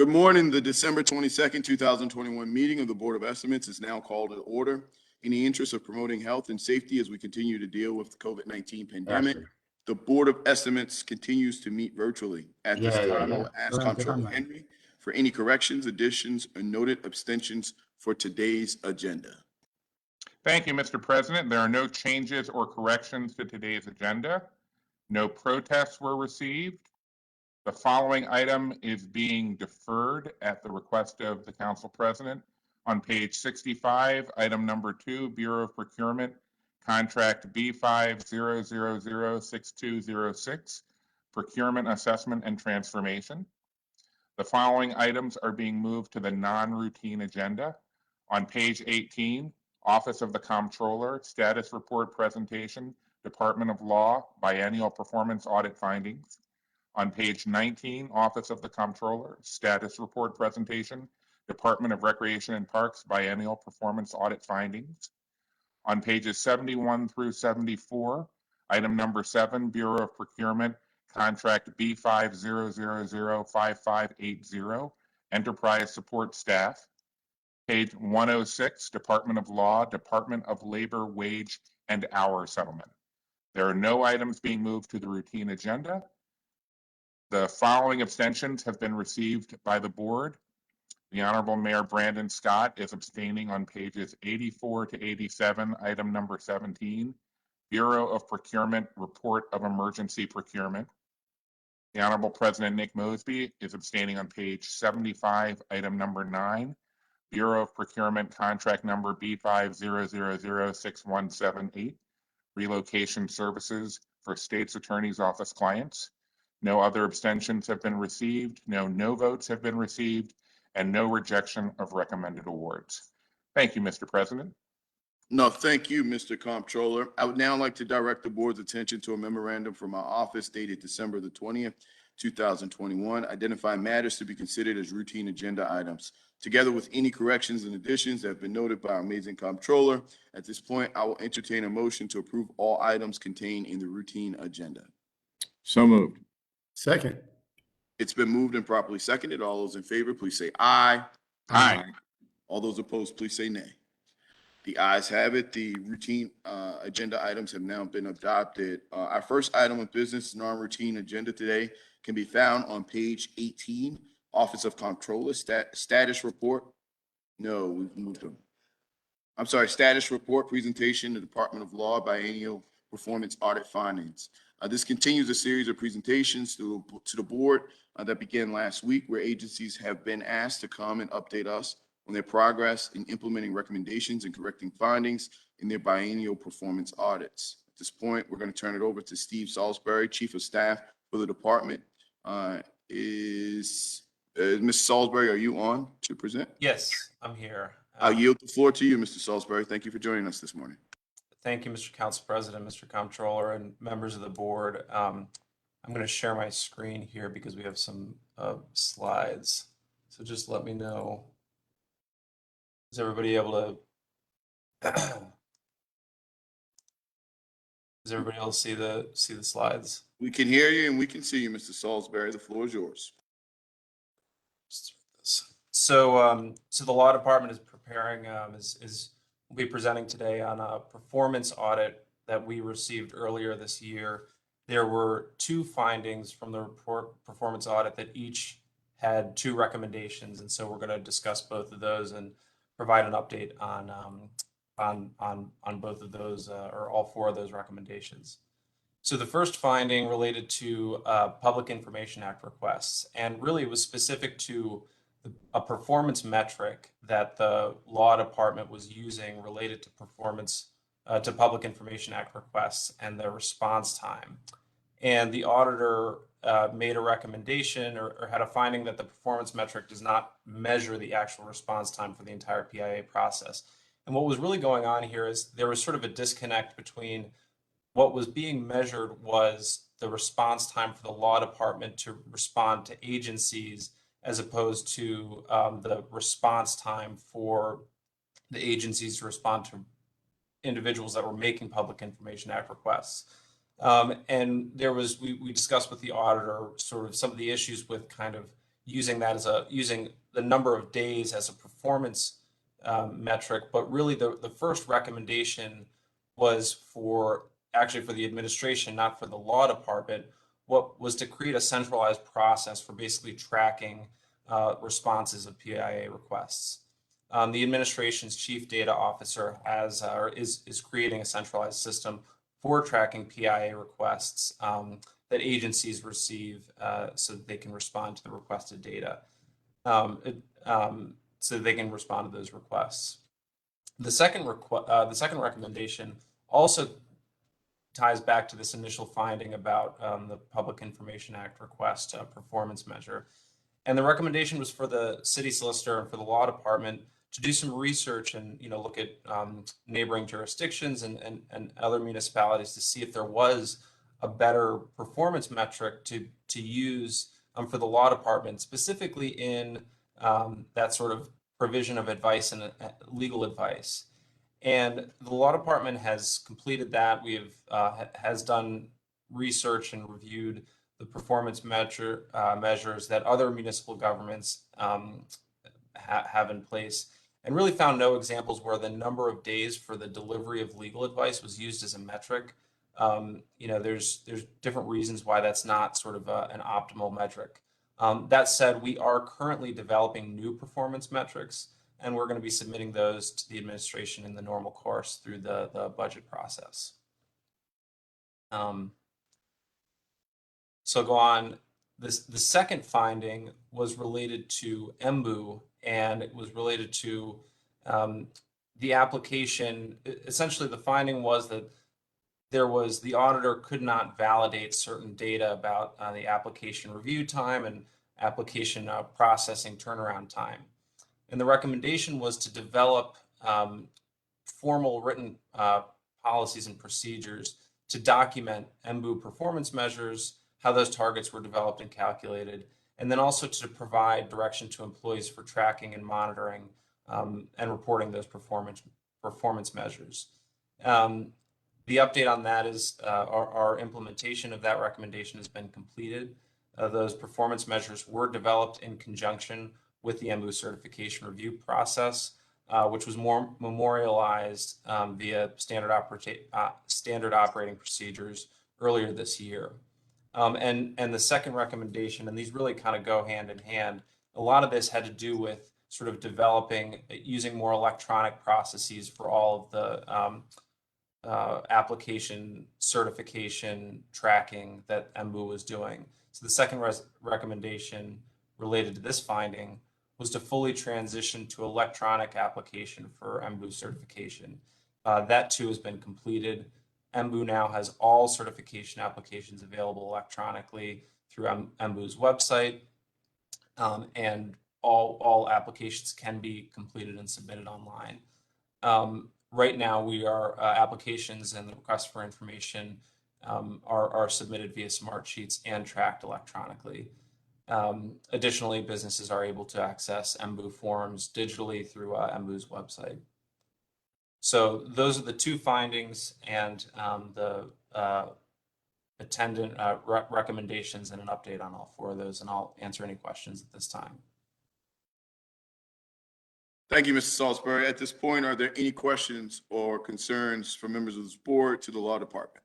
Good morning. The December 22nd, 2021 meeting of the Board of Estimates is now called to order. In the interest of promoting health and safety as we continue to deal with the COVID-19 pandemic, the Board of Estimates continues to meet virtually. At this time, I will ask Comptroller Henry for any corrections, additions, or noted abstentions for today's agenda. Thank you, Mr. President. There are no changes or corrections to today's agenda. No protests were received. The following item is being deferred at the request of the Council President. On page 65, item number 2, Bureau of Procurement, contract B50006206, procurement assessment and transformation. The following items are being moved to the non-routine agenda. On page 18, Office of the Comptroller, status report presentation, Department of Law, biennial performance audit findings. On page 19, Office of the Comptroller, status report presentation, Department of Recreation and Parks, biennial performance audit findings. On pages 71 through 74, item number 7, Bureau of Procurement, contract B50005580, enterprise support staff. Page 106, Department of Law, Department of Labor, wage and hour settlement. There are no items being moved to the routine agenda. The following abstentions have been received by the board. The Honorable Mayor Brandon Scott is abstaining on pages 84 to 87, item number 17, Bureau of Procurement, Report of Emergency Procurement. The Honorable President Nick Mosby is abstaining on page 75, item number 9, Bureau of Procurement, contract number B50006178, relocation services for State's Attorney's Office clients. No other abstentions have been received, no votes have been received, and no rejection of recommended awards. Thank you, Mr. President. No, thank you, Mr. Comptroller. I would now like to direct the board's attention to a memorandum from our office dated December the 20th, 2021, identifying matters to be considered as routine agenda items, together with any corrections and additions that have been noted by our amazing Comptroller. At this point, I will entertain a motion to approve all items contained in the routine agenda. So moved. Second. It's been moved and properly seconded. All those in favor, please say aye. Aye. All those opposed, please say nay. The ayes have it. The routine agenda items have now been adopted. Our first item of business, non-routine agenda today, can be found on page 18, Office of Comptroller, status report. No, we've moved them. I'm sorry, status report presentation, the Department of Law, biennial performance audit findings. This continues a series of presentations to the board that began last week, where agencies have been asked to come and update us on their progress in implementing recommendations and correcting findings in their biennial performance audits. At this point, we're going to turn it over to Steve Salisbury, Chief of Staff for the department. Ms. Salisbury, are you on to present? Yes, I'm here. I'll yield the floor to you, Mr. Salisbury. Thank you for joining us this morning. Thank you, Mr. Council President, Mr. Comptroller, and members of the board. I'm going to share my screen here because we have some slides. So just let me know. Is everybody able to? Does everybody else see the slides? We can hear you and we can see you, Mr. Salisbury. The floor is yours. So the law department is preparing we'll be presenting today on a performance audit that we received earlier this year. There were 2 findings from the performance audit that each had 2 recommendations, and so we're going to discuss both of those and provide an update on both of those or all 4 of those recommendations. So the first finding related to Public Information Act requests, and really it was specific to a performance metric that the law department was using related to performance to Public Information Act requests and their response time. And the auditor made a recommendation or had a finding that the performance metric does not measure the actual response time for the entire PIA process. And what was really going on here is there was sort of a disconnect between what was being measured was the response time for the law department to respond to agencies as opposed to the response time for the agencies to respond to individuals that were making Public Information Act requests. And there was, we discussed with the auditor sort of some of the issues with kind of using that as using the number of days as a performance metric. But really the first recommendation was actually for the administration, not for the law department, what was to create a centralized process for basically tracking responses of PIA requests. The administration's chief data officer is creating a centralized system for tracking PIA requests that agencies receive so that they can respond to the requested data, so they can respond to those requests. The second recommendation also ties back to this initial finding about the Public Information Act request performance measure. And the recommendation was for the city solicitor and for the law department to do some research and look at neighboring jurisdictions and other municipalities to see if there was a better performance metric to use for the law department, specifically in that sort of provision of advice and legal advice. And the law department has completed that. Has done research and reviewed the performance measures that other municipal governments have in place, and really found no examples where the number of days for the delivery of legal advice was used as a metric. There's different reasons why that's not sort of an optimal metric. That said, we are currently developing new performance metrics, and we're going to be submitting those to the administration in the normal course through the budget process. So go on. The second finding was related to EMBU, and it was related to the application. Essentially, the finding was that the auditor could not validate certain data about the application review time and application processing turnaround time. And the recommendation was to develop formal written policies and procedures to document EMBU performance measures, how those targets were developed and calculated, and then also to provide direction to employees for tracking and monitoring and reporting those performance measures. The update on that is our implementation of that recommendation has been completed. Those performance measures were developed in conjunction with the EMBU certification review process, which was more memorialized via standard operating procedures earlier this year. And the second recommendation, and these really kind of go hand in hand, a lot of this had to do with sort of using more electronic processes for all of the application certification tracking that EMBU was doing. So the second recommendation related to this finding was to fully transition to electronic application for EMBU certification. That too has been completed. EMBU now has all certification applications available electronically through EMBU's website, and all applications can be completed and submitted online. Right now, applications and the requests for information are submitted via Smartsheets and tracked electronically. Additionally, businesses are able to access EMBU forms digitally through EMBU's website. So those are the two findings and the attendant recommendations and an update on all four of those, and I'll answer any questions at this time. Thank you, Mr. Salisbury. At this point, are there any questions or concerns from members of this board to the law department?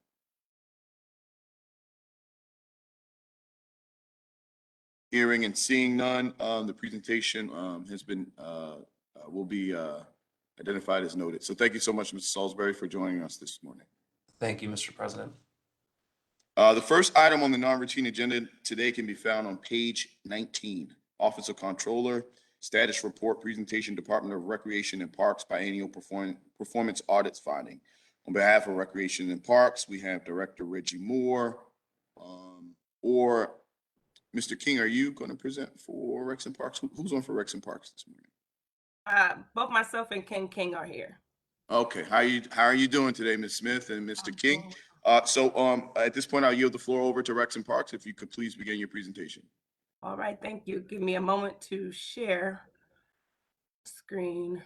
Hearing and seeing none, the presentation will be identified as noted. So thank you so much, Mr. Salisbury, for joining us this morning. Thank you, Mr. President. The first item on the non-routine agenda today can be found on page 19, Office of Comptroller, Status Report Presentation, Department of Recreation and Parks Biennial Performance Audits Finding. On behalf of Recreation and Parks, we have Director Reggie Moore, or Mr. King, are you going to present for Recs and Parks? Who's on for Recs and Parks this morning? Both myself and Ken King are here. Okay, how are you doing today, Ms. Smith and Mr. King? So at this point, I'll yield the floor over to Recs and Parks. If you could please begin your presentation. All right, thank you. Give me a moment to share screen.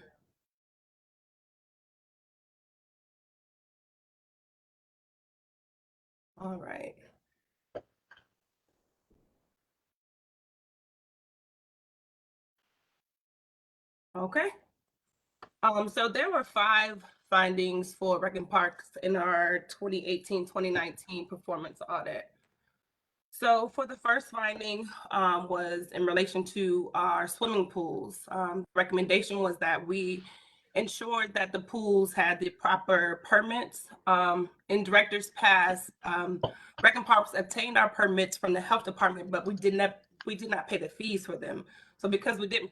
All right. Okay. So there were 5 findings for Rec and Parks in our 2018-2019 performance audit. So for the first finding was in relation to our swimming pools. Recommendation was that we ensured that the pools had the proper permits. In Director's Pass, Rec and Parks obtained our permits from the health department, but we did not pay the fees for them. So because we didn't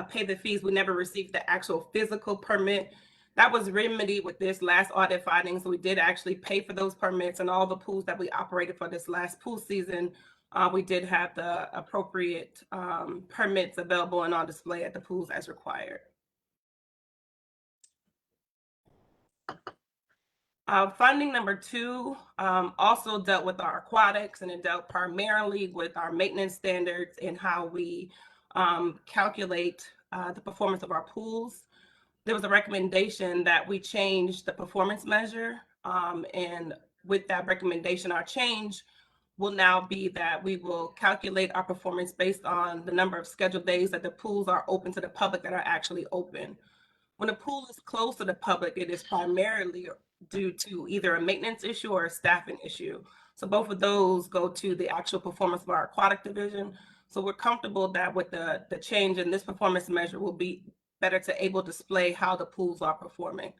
pay the fees, we never received the actual physical permit. That was remedied with this last audit finding. So we did actually pay for those permits, and all the pools that we operated for this last pool season, we did have the appropriate permits available and on display at the pools as required. Funding number 2 also dealt with our aquatics, and it dealt primarily with our maintenance standards and how we calculate the performance of our pools. There was a recommendation that we change the performance measure, and with that recommendation, our change will now be that we will calculate our performance based on the number of scheduled days that the pools are open to the public that are actually open. When a pool is closed to the public, it is primarily due to either a maintenance issue or a staffing issue. So both of those go to the actual performance of our aquatic division. So we're comfortable that with the change in this performance measure will be better to able to display how the pools are performing.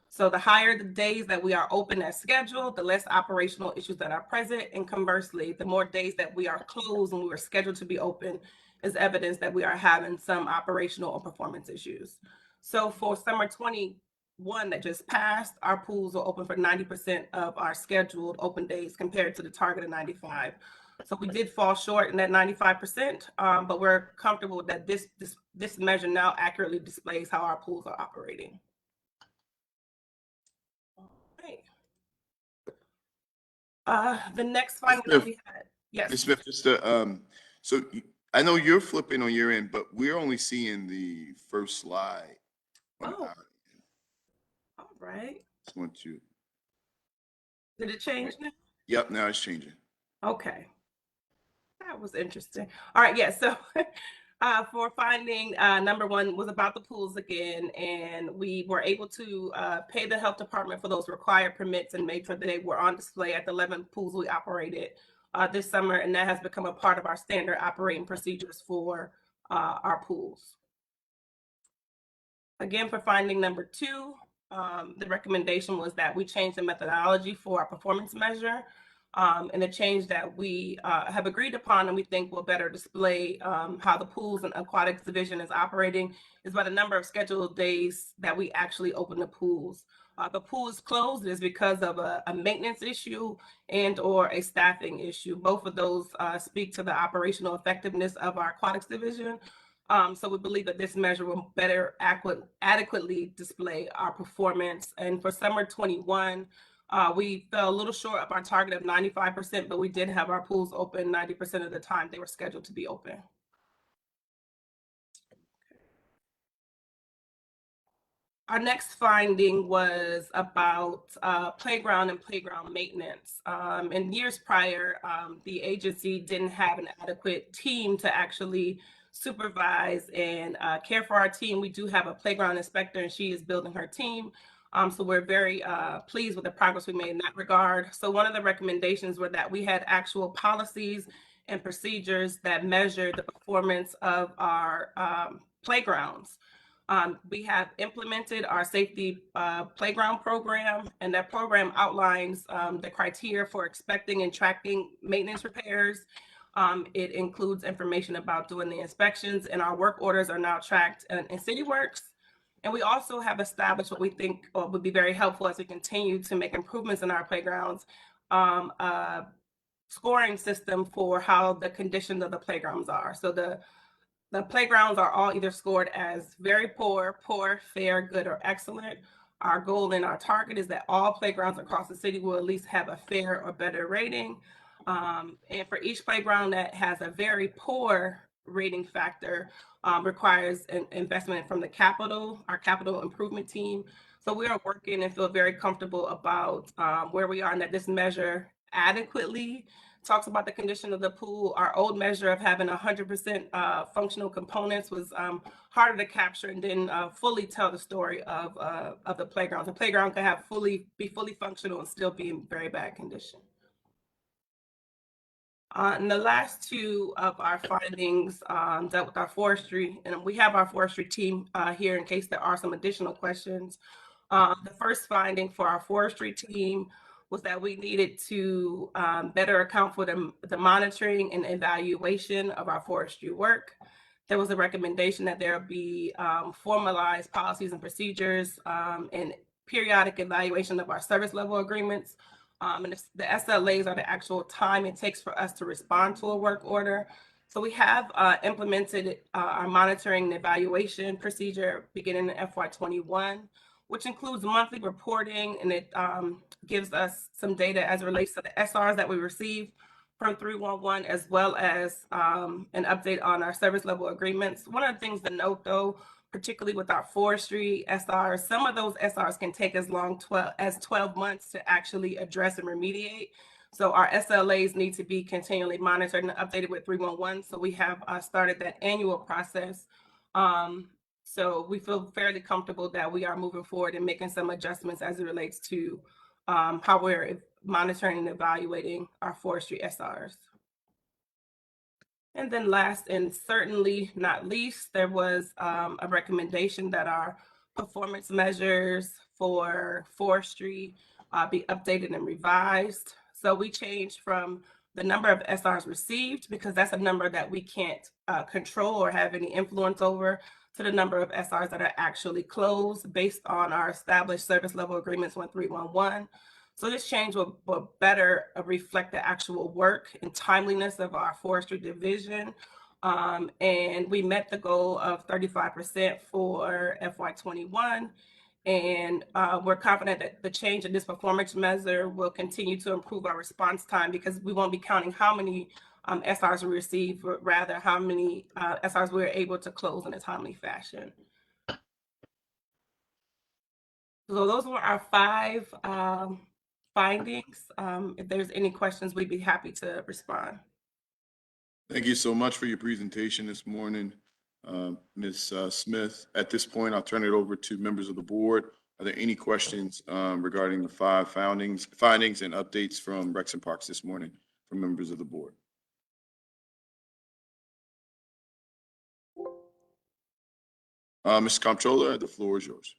So the higher the days that we are open as scheduled, the less operational issues that are present. And conversely, the more days that we are closed and we were scheduled to be open is evidence that we are having some operational or performance issues. So for summer 21 that just passed, our pools are open for 90% of our scheduled open days compared to the target of 95. So we did fall short in that 95%, but we're comfortable that this measure now accurately displays how our pools are operating. The next finding that we had, yes. Ms. Smith, just to, so I know you're flipping on your end, but we're only seeing the first slide. On Oh. our end. All right. Just want you. Did it change now? Yep, now it's changing. Okay. That was interesting. All right, yeah, so for finding number 1 was about the pools again, and we were able to pay the health department for those required permits and made sure that they were on display at the 11 pools we operated this summer, and that has become a part of our standard operating procedures for our pools. Again, for finding number 2, the recommendation was that we change the methodology for our performance measure. And the change that we have agreed upon and we think will better display how the pools and aquatics division is operating is by the number of scheduled days that we actually open the pools. The pool is closed is because of a maintenance issue and or a staffing issue. Both of those speak to the operational effectiveness of our aquatics division. So we believe that this measure will better adequately display our performance. And for summer 21, we fell a little short of our target of 95%, but we did have our pools open 90% of the time they were scheduled to be open. Our next finding was about playground and playground maintenance. In years prior, the agency didn't have an adequate team to actually supervise and care for our team. We do have a playground inspector, and she is building her team. So we're very pleased with the progress we made in that regard. So one of the recommendations were that we had actual policies and procedures that measure the performance of our playgrounds. We have implemented our safety playground program, and that program outlines the criteria for expecting and tracking maintenance repairs. It includes information about doing the inspections, and our work orders are now tracked in CityWorks. And we also have established what we think would be very helpful as we continue to make improvements in our playgrounds, a scoring system for how the conditions of the playgrounds are. So the playgrounds are all either scored as very poor, fair, good, or excellent. Our goal and our target is that all playgrounds across the city will at least have a fair or better rating. And for each playground that has a very poor rating factor, requires an investment from our capital improvement team. So we are working and feel very comfortable about where we are and that this measure adequately talks about the condition of the pool. Our old measure of having 100% functional components was harder to capture and then fully tell the story of the playground. The playground can have be fully functional and still be in very bad condition. And the last two of our findings dealt with our forestry, and we have our forestry team here in case there are some additional questions. The first finding for our forestry team was that we needed to better account for the monitoring and evaluation of our forestry work. There was a recommendation that there be formalized policies and procedures and periodic evaluation of our service level agreements. And the SLAs are the actual time it takes for us to respond to a work order. So we have implemented our monitoring and evaluation procedure beginning in FY21, which includes monthly reporting, and it gives us some data as it relates to the SRs that we receive from 311, as well as an update on our service level agreements. One of the things to note, though, particularly with our forestry SRs, some of those SRs can take as long as 12 months to actually address and remediate. So our SLAs need to be continually monitored and updated with 311. So we have started that annual process. So we feel fairly comfortable that we are moving forward and making some adjustments as it relates to how we're monitoring and evaluating our forestry SRs. And then last and certainly not least, there was a recommendation that our performance measures for forestry be updated and revised. So we changed from the number of SRs received, because that's a number that we can't control or have any influence over, to the number of SRs that are actually closed based on our established service level agreements 1311. So this change will better reflect the actual work and timeliness of our forestry division. And we met the goal of 35% for FY21. And we're confident that the change in this performance measure will continue to improve our response time, because we won't be counting how many SRs we receive, but rather how many SRs we're able to close in a timely fashion. So those were our 5 findings. If there's any questions, we'd be happy to respond. Thank you so much for your presentation this morning, Ms. Smith. At this point, I'll turn it over to members of the board. Are there any questions regarding the 5 findings and updates from Rex and Parks this morning from members of the board? Mr. Comptroller, the floor is yours.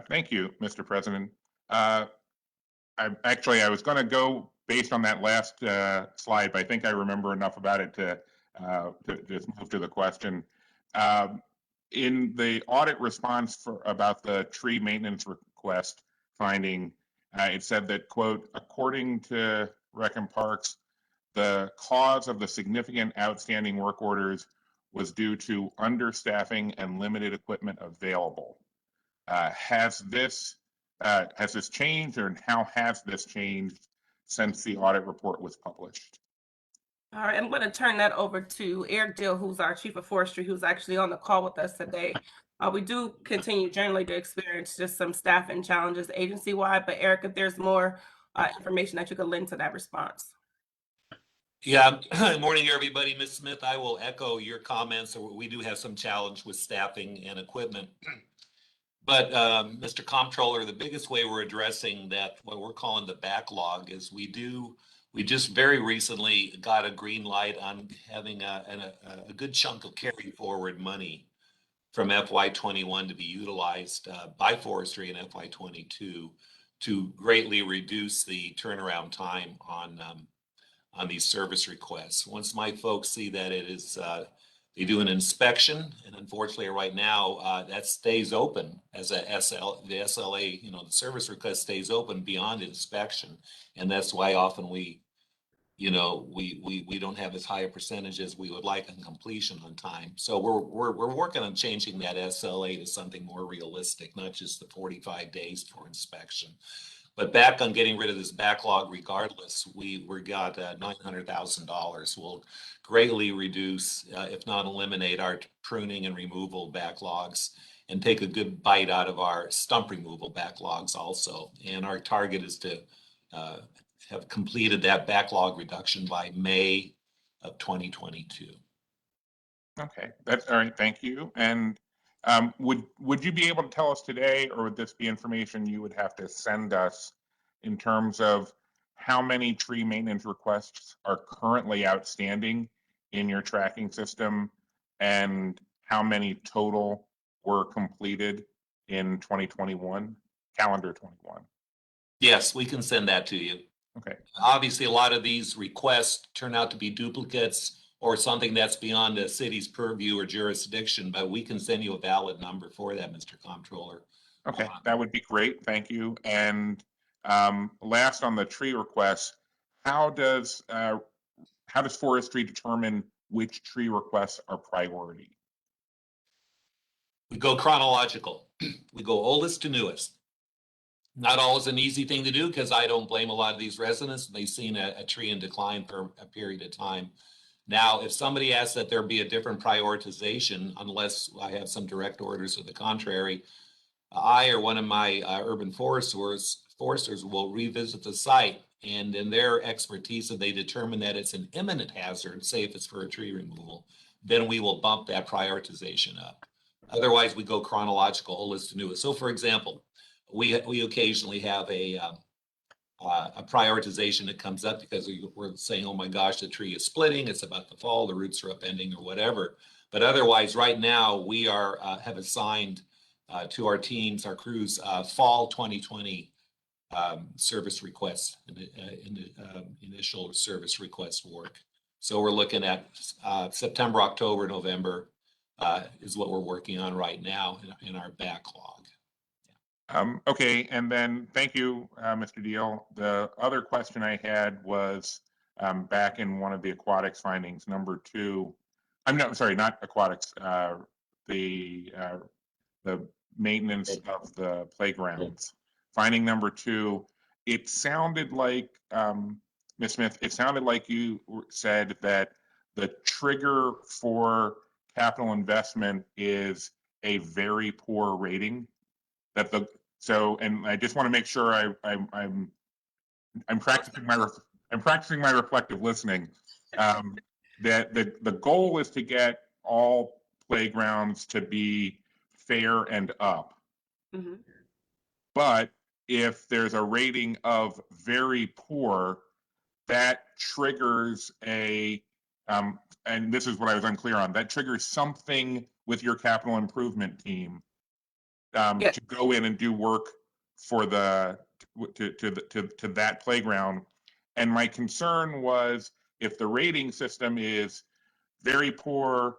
Thank you, Mr. President. I was going to go based on that last slide, but I think I remember enough about it to just move to the question. In the audit response about the tree maintenance request finding, it said that, quote, according to Rec and Parks, the cause of the significant outstanding work orders was due to understaffing and limited equipment available. Has this changed, or how has this changed since the audit report was published? All right, I'm going to turn that over to Eric Dill, who's our Chief of Forestry, who's actually on the call with us today. We do continue generally to experience just some staffing challenges agency-wide, but Eric, if there's more information that you could lend to that response. Yeah, good morning, everybody. Ms. Smith, I will echo your comments. We do have some challenge with staffing and equipment. But Mr. Comptroller, the biggest way we're addressing that, what we're calling the backlog, is we just very recently got a green light on having a good chunk of carry forward money from FY21 to be utilized by forestry in FY22 to greatly reduce the turnaround time on these service requests. Once my folks see that it is, they do an inspection, and unfortunately right now that stays open as the SLA, the service request stays open beyond inspection. And that's why often we don't have as high a percentage as we would like on completion on time. So we're working on changing that SLA to something more realistic, not just the 45 days for inspection. But back on getting rid of this backlog, regardless, we got $900,000. We'll greatly reduce, if not eliminate, our pruning and removal backlogs, and take a good bite out of our stump removal backlogs also. And our target is to have completed that backlog reduction by May of 2022. Okay, that's all right. Thank you. And would you be able to tell us today, or would this be information you would have to send us in terms of how many tree maintenance requests are currently outstanding in your tracking system, and how many total were completed in 2021, calendar 21? Yes, we can send that to you. Okay. Obviously, a lot of these requests turn out to be duplicates or something that's beyond the city's purview or jurisdiction, but we can send you a valid number for that, Mr. Comptroller. Okay, that would be great. Thank you. And last on the tree requests, how does Forestry determine which tree requests are priority? We go chronological. We go oldest to newest. Not always an easy thing to do, because I don't blame a lot of these residents. They've seen a tree in decline for a period of time. Now, if somebody asks that there be a different prioritization, unless I have some direct orders to the contrary, I or one of my urban foresters will revisit the site, and in their expertise, if they determine that it's an imminent hazard, say if it's for a tree removal, then we will bump that prioritization up. Otherwise, we go chronological, oldest to newest. So, for example, we occasionally have a prioritization that comes up because we're saying, oh my gosh, the tree is splitting, it's about to fall, the roots are upending or whatever. But otherwise, right now, we are have assigned to our teams, our crews, fall 2020 service requests in the initial service request work. So we're looking at September, October, November is what we're working on right now in our backlog. Okay, and then thank you, Mr. Deal. The other question I had was back in one of the aquatics findings, number 2. Sorry, not aquatics. The maintenance of the playgrounds. Finding number 2. It sounded like, Ms. Smith, it sounded like you said that the trigger for capital investment is a very poor rating. And I just want to make sure I'm practicing my reflective listening. That the goal is to get all playgrounds to be fair and up. Mm-hmm. But if there's a rating of very poor, that triggers and this is what I was unclear on, that triggers something with your capital improvement team to go in and do work for to that playground. And my concern was, if the rating system is very poor,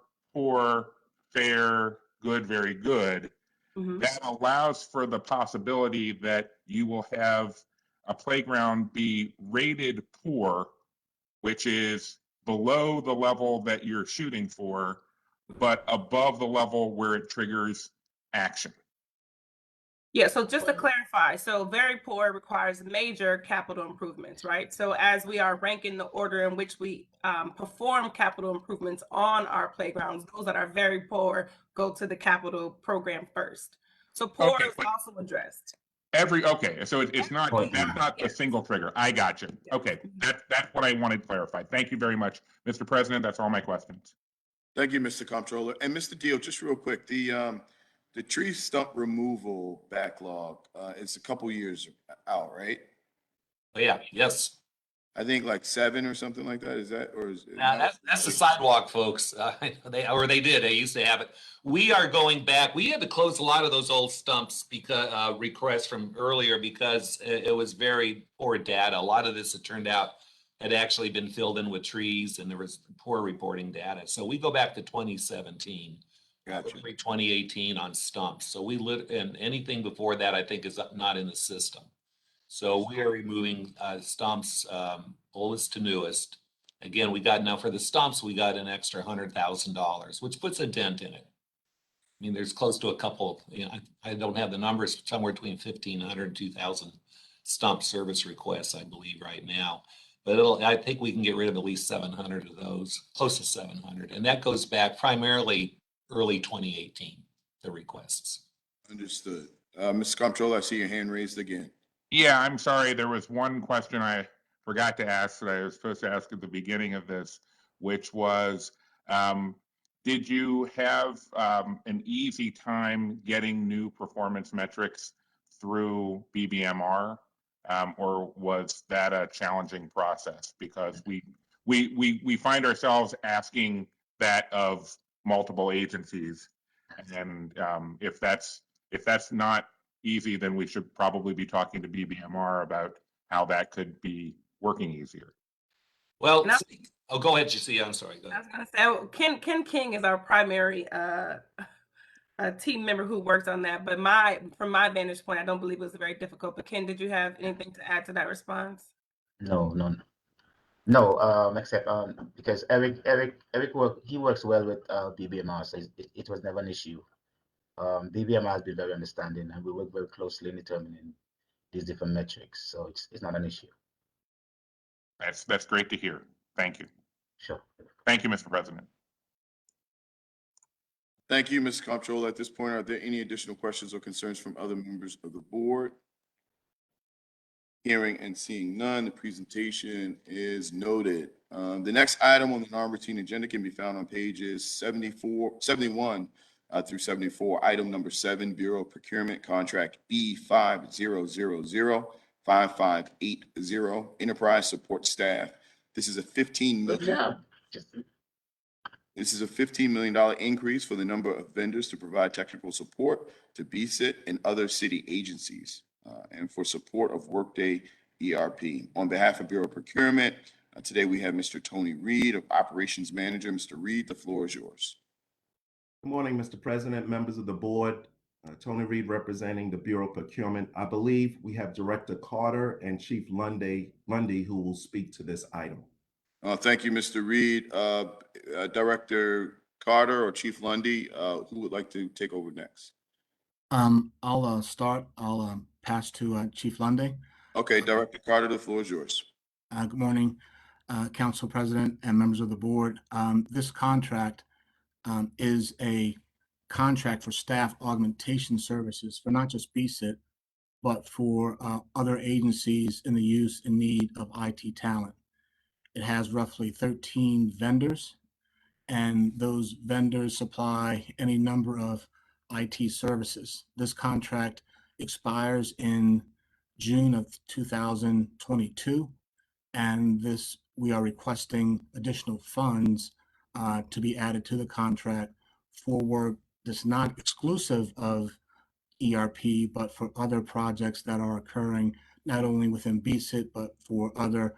fair, good, very good, Mm-hmm. that allows for the possibility that you will have a playground be rated poor, which is below the level that you're shooting for, but above the level where it triggers action. Yeah, so just to clarify, so very poor requires major capital improvements, right? So as we are ranking the order in which we perform capital improvements on our playgrounds, those that are very poor go to the capital program first. So poor is also addressed. So it's not, that's not the single trigger. I got you. Okay, that's what I wanted clarified. Thank you very much, Mr. President. That's all my questions. Thank you, Mr. Comptroller. And Mr. Deal, just real quick, the tree stump removal backlog, it's a couple years out, right? Oh, yeah, yes. I think like 7 or something like that. Is that, or is it? That's the sidewalk, folks. They did. They used to have it. We are going back. We had to close a lot of those old stumps because requests from earlier, because it was very poor data. A lot of this, it turned out, had actually been filled in with trees, and there was poor reporting data. So we go back to 2017. Gotcha. 2018 on stumps. So and anything before that, I think, is not in the system. So we are removing stumps, oldest to newest. Again, we got now for the stumps, we got an extra $100,000, which puts a dent in it. I mean, there's close to a couple, I don't have the numbers, somewhere between 1,500 and 2,000 stump service requests, I believe, right now. But I think we can get rid of at least 700 of those, close to 700. And that goes back primarily early 2018, the requests. Understood. Mr. Comptroller, I see your hand raised again. Yeah, I'm sorry. There was one question I forgot to ask that I was supposed to ask at the beginning of this, which was, did you have an easy time getting new performance metrics through BBMR, or was that a challenging process? Because we find ourselves asking that of multiple agencies, and if that's not easy, then we should probably be talking to BBMR about how that could be working easier. Well, And I- oh, go ahead, Jesse. I'm sorry. Go I ahead. was gonna say, Ken King is our primary team member who works on that. But from my vantage point, I don't believe it was very difficult. But Ken, did you have anything to add to that response? No, except because Eric works well with BBMR, so it was never an issue. BBMR has been very understanding, and we work very closely in determining these different metrics, so it's not an issue. That's great to hear. Thank you. Sure. Thank you, Mr. President. Thank you, Mr. Comptroller. At this point, are there any additional questions or concerns from other members of the board? Hearing and seeing none, the presentation is noted. The next item on the non-routine agenda can be found on pages 71 through 74. Item number 7, Bureau of Procurement Contract B50005580, Enterprise Support Staff. This is a $15 million. This is a $15 million increase for the number of vendors to provide technical support to BSIT and other city agencies, and for support of Workday ERP. On behalf of Bureau of Procurement, today we have Mr. Tony Reed, of Operations Manager. Mr. Reed, the floor is yours. Good morning, Mr. President, members of the board. Tony Reed representing the Bureau of Procurement. I believe we have Director Carter and Chief Lundy who will speak to this item. Thank you, Mr. Reed. Director Carter or Chief Lundy, who would like to take over next? I'll start. I'll pass to Chief Lundy. Okay, Director Carter, the floor is yours. Good morning, Council President and members of the board. This contract is a contract for staff augmentation services for not just BSIT, but for other agencies in the use and need of IT talent. It has roughly 13 vendors, and those vendors supply any number of IT services. This contract expires in June of 2022, and we are requesting additional funds to be added to the contract for work that's not exclusive of ERP, but for other projects that are occurring not only within BSIT, but for other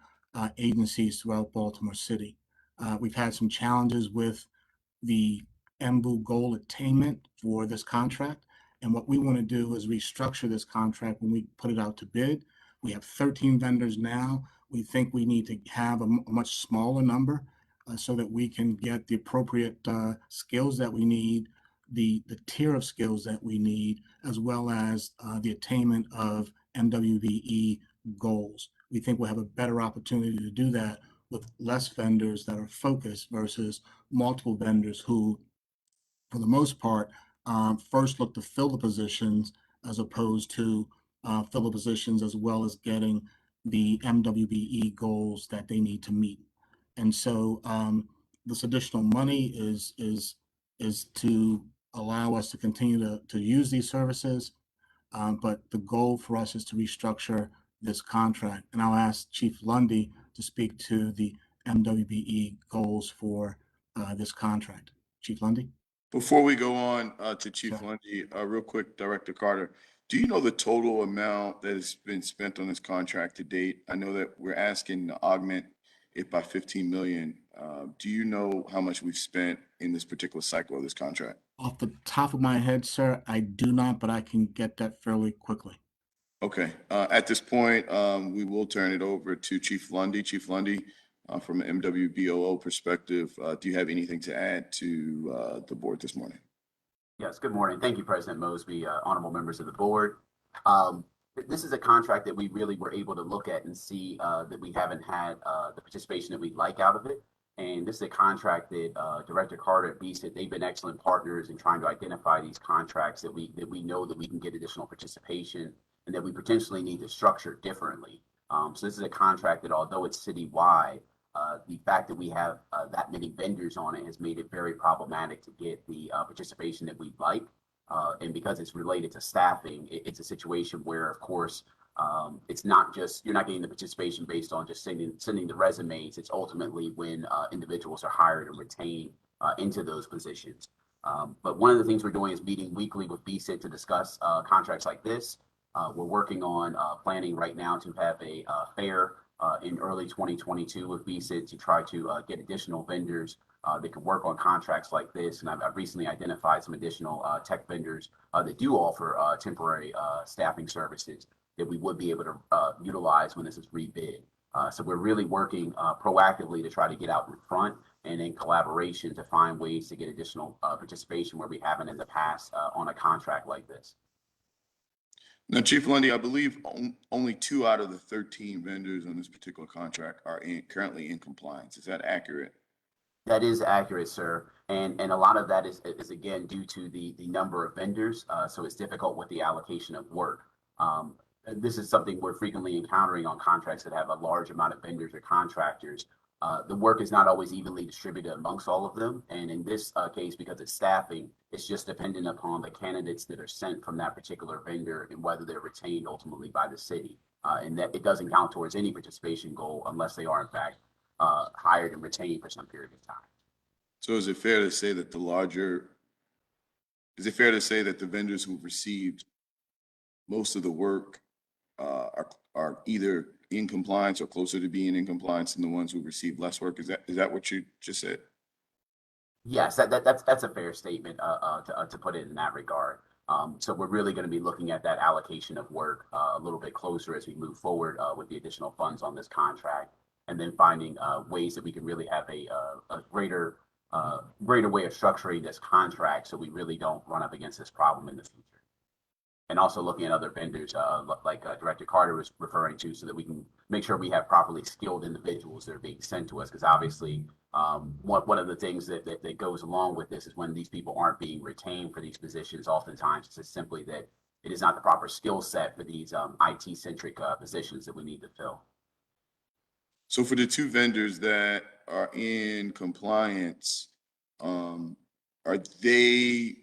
agencies throughout Baltimore City. We've had some challenges with the MBU goal attainment for this contract. And what we want to do is restructure this contract when we put it out to bid. We have 13 vendors now. We think we need to have a much smaller number so that we can get the appropriate skills that we need, the tier of skills that we need, as well as the attainment of MWBE goals. We think we'll have a better opportunity to do that with less vendors that are focused versus multiple vendors who, for the most part, first look to fill the positions as opposed to fill the positions as well as getting the MWBE goals that they need to meet. And so this additional money is to allow us to continue to use these services, but the goal for us is to restructure this contract. And I'll ask Chief Lundy to speak to the MWBE goals for this contract. Chief Lundy? Before we go on to Chief Sure. Lundy, real quick, Director Carter, do you know the total amount that has been spent on this contract to date? I know that we're asking to augment it by 15 million. Do you know how much we've spent in this particular cycle of this contract? Off the top of my head, sir, I do not, but I can get that fairly quickly. Okay, at this point, we will turn it over to Chief Lundy. Chief Lundy, from an MWBOO perspective, do you have anything to add to the board this morning? Yes, good morning. Thank you, President Mosby, honorable members of the board. This is a contract that we really were able to look at and see that we haven't had the participation that we'd like out of it. And this is a contract that Director Carter at BSIT, they've been excellent partners in trying to identify these contracts that we know that we can get additional participation and that we potentially need to structure differently. So this is a contract that, although it's citywide, the fact that we have that many vendors on it has made it very problematic to get the participation that we'd like. And because it's related to staffing, it's a situation where, of course, it's not just, you're not getting the participation based on just sending the resumes. It's ultimately when individuals are hired and retained into those positions. But one of the things we're doing is meeting weekly with BSIT to discuss contracts like this. We're working on planning right now to have a fair in early 2022 with BSIT to try to get additional vendors that can work on contracts like this. And I've recently identified some additional tech vendors that do offer temporary staffing services that we would be able to utilize when this is rebid. So we're really working proactively to try to get out in front and in collaboration to find ways to get additional participation where we haven't in the past on a contract like this. Now, Chief Lundy, I believe only 2 out of the 13 vendors on this particular contract are currently in compliance. Is that accurate? That is accurate, sir. And a lot of that is again due to the number of vendors. So it's difficult with the allocation of work. This is something we're frequently encountering on contracts that have a large amount of vendors or contractors. The work is not always evenly distributed amongst all of them. And in this case, because it's staffing, it's just dependent upon the candidates that are sent from that particular vendor and whether they're retained ultimately by the city. And that it doesn't count towards any participation goal unless they are in fact hired and retained for some period of time. So is it fair to say that the vendors who've received most of the work are either in compliance or closer to being in compliance than the ones who receive less work? Is that what you just said? Yes, that's a fair statement to put it in that regard. So we're really going to be looking at that allocation of work a little bit closer as we move forward with the additional funds on this contract, and then finding ways that we can really have a greater way of structuring this contract so we really don't run up against this problem in the future. And also looking at other vendors like Director Carter was referring to, so that we can make sure we have properly skilled individuals that are being sent to us. Because obviously, one of the things that goes along with this is when these people aren't being retained for these positions, oftentimes it's just simply that it is not the proper skill set for these IT-centric positions that we need to fill. So for the 2 vendors that are in compliance, are they,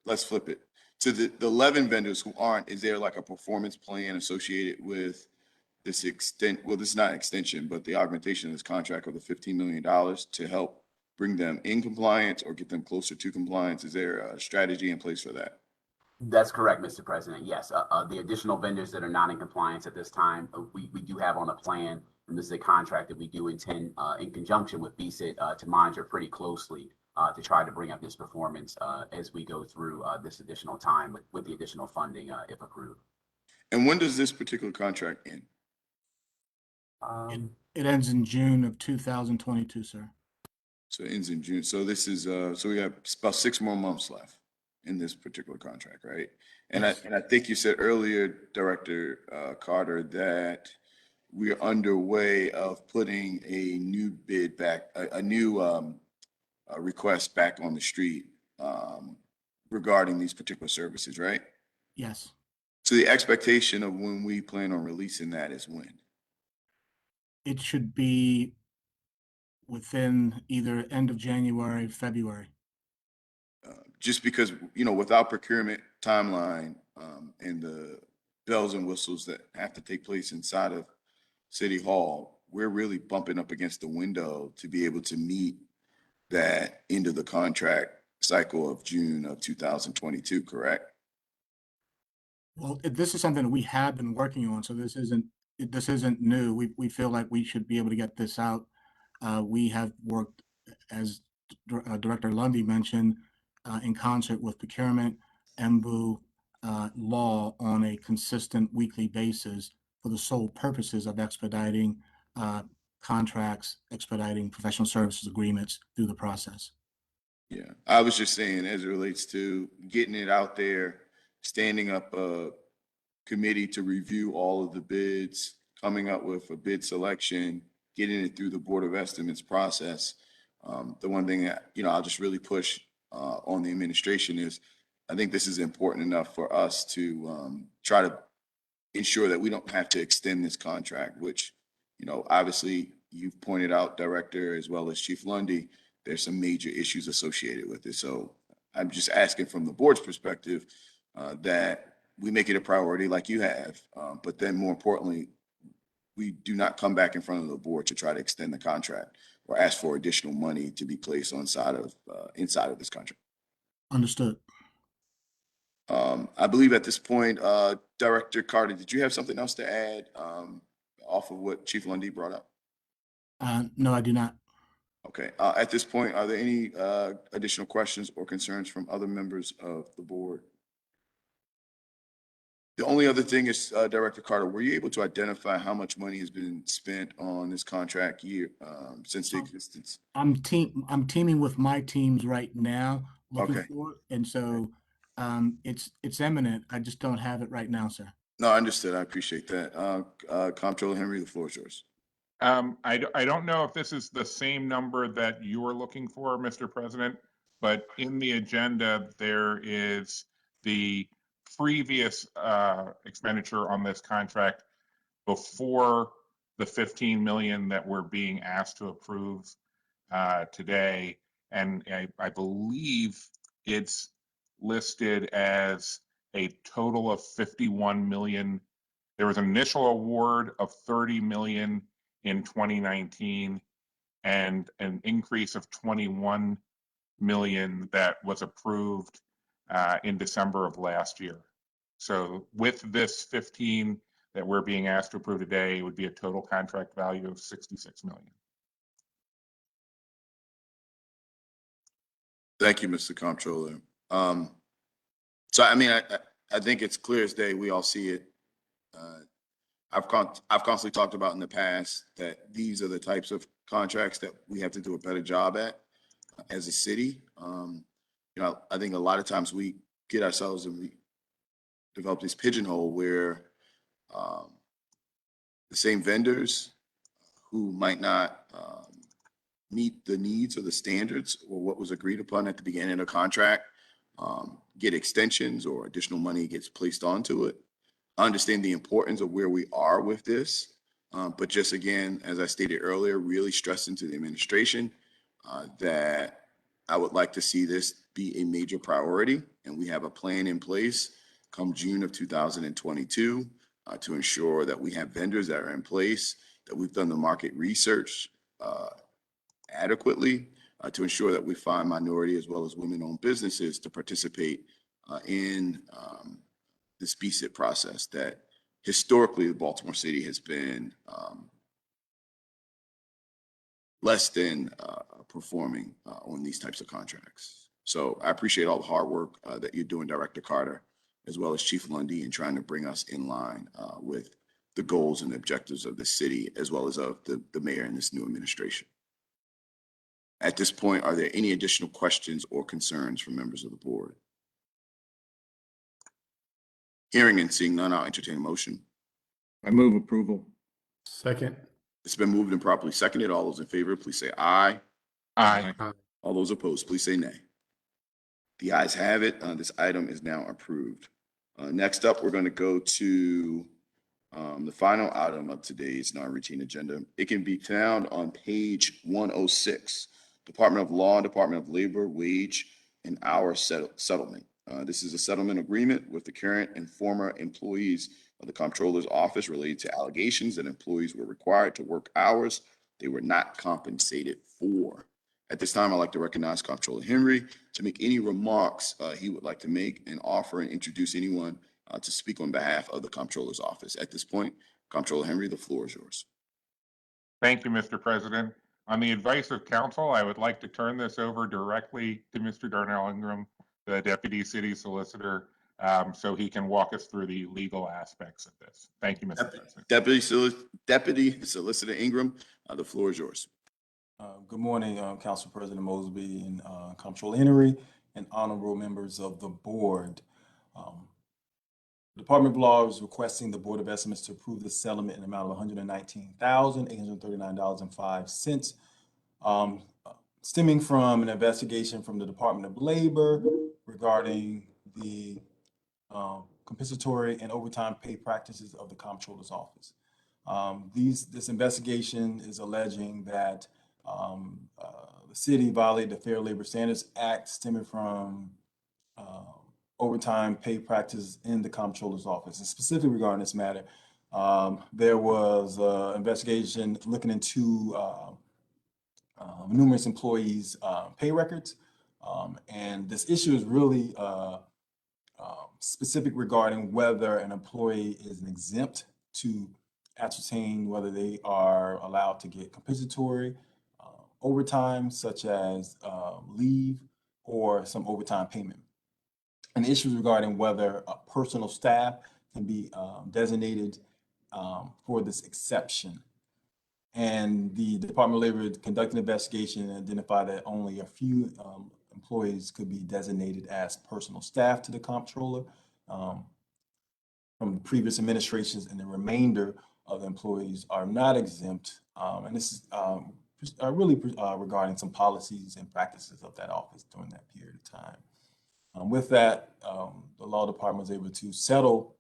let's flip it. To the 11 vendors who aren't, is there like a performance plan associated with this well, this is not an extension, but the augmentation of this contract of the $15 million to help bring them in compliance or get them closer to compliance? Is there a strategy in place for that? That's correct, Mr. President. Yes, the additional vendors that are not in compliance at this time, we do have on a plan, and this is a contract that we do intend in conjunction with BSIT to monitor pretty closely to try to bring up this performance as we go through this additional time with the additional funding if approved. And when does this particular contract end? It ends in June of 2022, sir. So it ends in June. So this is so we have about 6 more months left in this particular contract, right? And Yes. I think you said earlier, Director Carter, that we're underway of putting a new bid back, a new request back on the street regarding these particular services, right? Yes. So the expectation of when we plan on releasing that is when? It should be within either end of January, February. Just because, without procurement timeline and the bells and whistles that have to take place inside of City Hall, we're really bumping up against the window to be able to meet that end of the contract cycle of June of 2022, correct? Well, this is something that we have been working on, so this isn't new. We feel like we should be able to get this out. We have worked, as Director Lundy mentioned, in concert with procurement, MBU, law on a consistent weekly basis for the sole purposes of expediting contracts, expediting professional services agreements through the process. Yeah, I was just saying as it relates to getting it out there, standing up a committee to review all of the bids, coming up with a bid selection, getting it through the Board of Estimates process. The one thing that, I'll just really push on the administration is I think this is important enough for us to try to ensure that we don't have to extend this contract, which, you know, obviously you've pointed out, Director, as well as Chief Lundy, there's some major issues associated with it. So I'm just asking from the board's perspective that we make it a priority like you have, but then more importantly, we do not come back in front of the board to try to extend the contract or ask for additional money to be placed inside of this contract. Understood. I believe at this point, Director Carter, did you have something else to add off of what Chief Lundy brought up? No, I do not. Okay, at this point, are there any additional questions or concerns from other members of the board? The only other thing is, Director Carter, were you able to identify how much money has been spent on this contract year since the existence? I'm teaming with my teams right now looking Okay. for it, and so it's imminent. I just don't have it right now, sir. No, understood. I appreciate that. Comptroller Henry, the floor is yours. I don't know if this is the same number that you were looking for, Mr. President, but in the agenda, there is the previous expenditure on this contract before the 15 million that we're being asked to approve today. And I believe it's listed as a total of 51 million. There was an initial award of 30 million in 2019 and an increase of 21 million that was approved in December of last year. So with this 15 that we're being asked to approve today, it would be a total contract value of 66 million. Thank you, Mr. Comptroller. So, I mean, I think it's clear as day. We all see it. I've constantly talked about in the past that these are the types of contracts that we have to do a better job at as a city. You know, I think a lot of times we get ourselves and we develop this pigeonhole where the same vendors who might not meet the needs or the standards or what was agreed upon at the beginning of the contract get extensions or additional money gets placed onto it. I understand the importance of where we are with this, but just again, as I stated earlier, really stressing to the administration that I would like to see this be a major priority, and we have a plan in place come June of 2022 to ensure that we have vendors that are in place, that we've done the market research adequately to ensure that we find minority as well as women-owned businesses to participate in this BSIT process that historically the Baltimore City has been less than performing on these types of contracts. So I appreciate all the hard work that you're doing, Director Carter, as well as Chief Lundy, in trying to bring us in line with the goals and objectives of the city, as well as of the mayor and this new administration. At this point, are there any additional questions or concerns from members of the board? Hearing and seeing none, I'll entertain a motion. I move approval. Second. It's been moved and properly seconded. All those in favor, please say aye. Aye. All those opposed, please say nay. The ayes have it. This item is now approved. Next up, we're going to go to the final item of today's non-routine agenda. It can be found on page 106, Department of Law and Department of Labor, Wage, and Hour Settlement. This is a settlement agreement with the current and former employees of the Comptroller's Office related to allegations that employees were required to work hours they were not compensated for. At this time, I'd like to recognize Comptroller Henry to make any remarks he would like to make and offer and introduce anyone to speak on behalf of the Comptroller's Office. At this point, Comptroller Henry, the floor is yours. Thank you, Mr. President. On the advice of counsel, I would like to turn this over directly to Mr. Darnell Ingram, the Deputy City Solicitor, so he can walk us through the legal aspects of this. Thank you, Mr. President. Deputy Solicitor Ingram, the floor is yours. Good morning, Council President Mosby and Comptroller Henry and honorable members of the board. Department of Law is requesting the Board of Estimates to approve the settlement in the amount of $119,839.05, stemming from an investigation from the Department of Labor regarding the compensatory and overtime pay practices of the Comptroller's Office. This investigation is alleging that the city violated the Fair Labor Standards Act stemming from overtime pay practices in the Comptroller's Office. And specifically regarding this matter, there was an investigation looking into numerous employees' pay records. And this issue is really specific regarding whether an employee is exempt to ascertain whether they are allowed to get compensatory overtime, such as leave or some overtime payment. And issues regarding whether personal staff can be designated for this exception. And the Department of Labor conducted an investigation and identified that only a few employees could be designated as personal staff to the comptroller from previous administrations, and the remainder of the employees are not exempt. And this is really regarding some policies and practices of that office during that period of time. With that, the law department was able to settle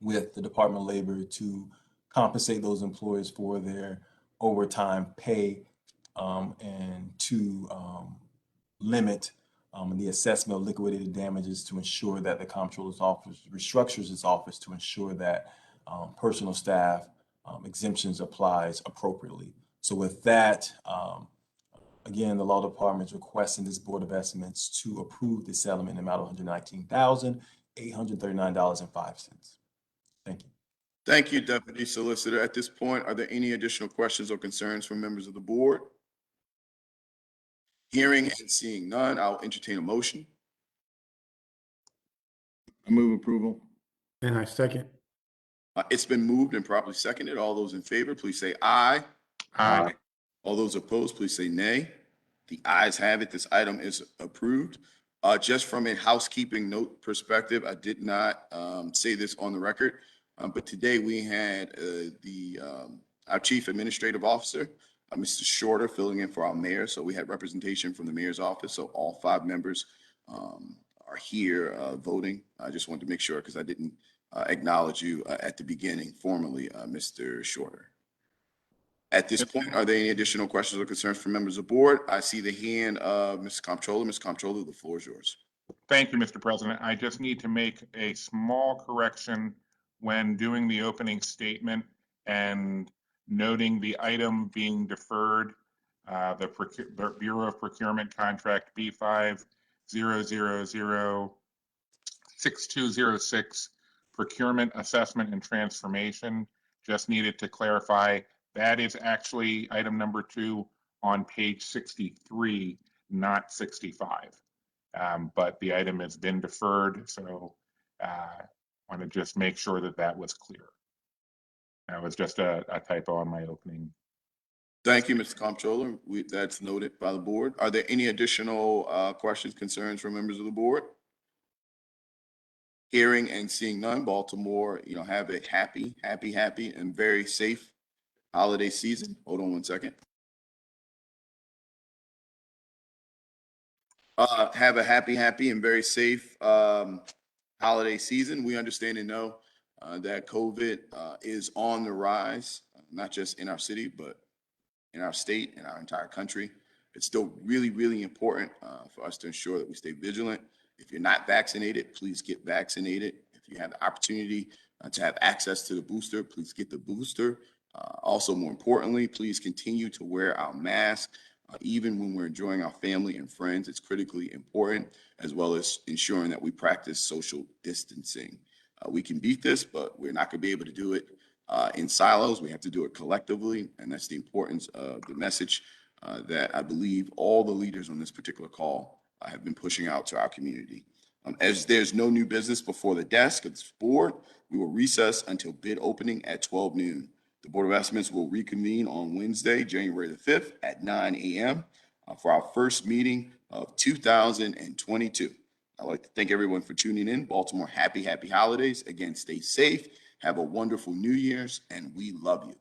with the Department of Labor to compensate those employees for their overtime pay and to limit the assessment of liquidated damages to ensure that the Comptroller's Office restructures its office to ensure that personal staff exemptions applies appropriately. So with that, again, the law department is requesting this Board of Estimates to approve the settlement amount of $119,839.05. Thank you. Thank you, Deputy Solicitor. At this point, are there any additional questions or concerns from members of the board? Hearing and seeing none, I'll entertain a motion. I move approval. And I second. It's been moved and properly seconded. All those in favor, please say aye. Aye. All those opposed, please say nay. The ayes have it. This item is approved. Just from a housekeeping note perspective, I did not say this on the record, but today we had our Chief Administrative Officer, Mr. Shorter, filling in for our mayor. So we had representation from the mayor's office. So all 5 members are here voting. I just wanted to make sure because I didn't acknowledge you at the beginning formally, Mr. Shorter. At this point, are there any additional questions or concerns from members of the board? I see the hand of Ms. Comptroller. Ms. Comptroller, the floor is yours. Thank you, Mr. President. I just need to make a small correction when doing the opening statement and noting the item being deferred, the Bureau of Procurement Contract B50006206 Procurement Assessment and Transformation. Just needed to clarify that is actually item number 2 on page 63, not 65. But the item has been deferred, so want to just make sure that that was clear. That was just a typo on my opening. Thank you, Mr. Comptroller. That's noted by the board. Are there any additional questions, concerns from members of the board? Hearing and seeing none, Baltimore, have a happy and very safe holiday season. Hold on one second. Have a happy and very safe holiday season. We understand and know that COVID is on the rise, not just in our city, but in our state and our entire country. It's still really important for us to ensure that we stay vigilant. If you're not vaccinated, please get vaccinated. If you have the opportunity to have access to the booster, please get the booster. Also, more importantly, please continue to wear our mask. Even when we're enjoying our family and friends, it's critically important, as well as ensuring that we practice social distancing. We can beat this, but we're not going to be able to do it in silos. We have to do it collectively, and that's the importance of the message that I believe all the leaders on this particular call have been pushing out to our community. As there's no new business before the desk of this board, we will recess until bid opening at 12 noon. The Board of Estimates will reconvene on Wednesday, January the 5th at 9 a.m. For our first meeting of 2022. I'd like to thank everyone for tuning in. Baltimore, happy holidays. Again, stay safe. Have a wonderful New Year's, and we love you.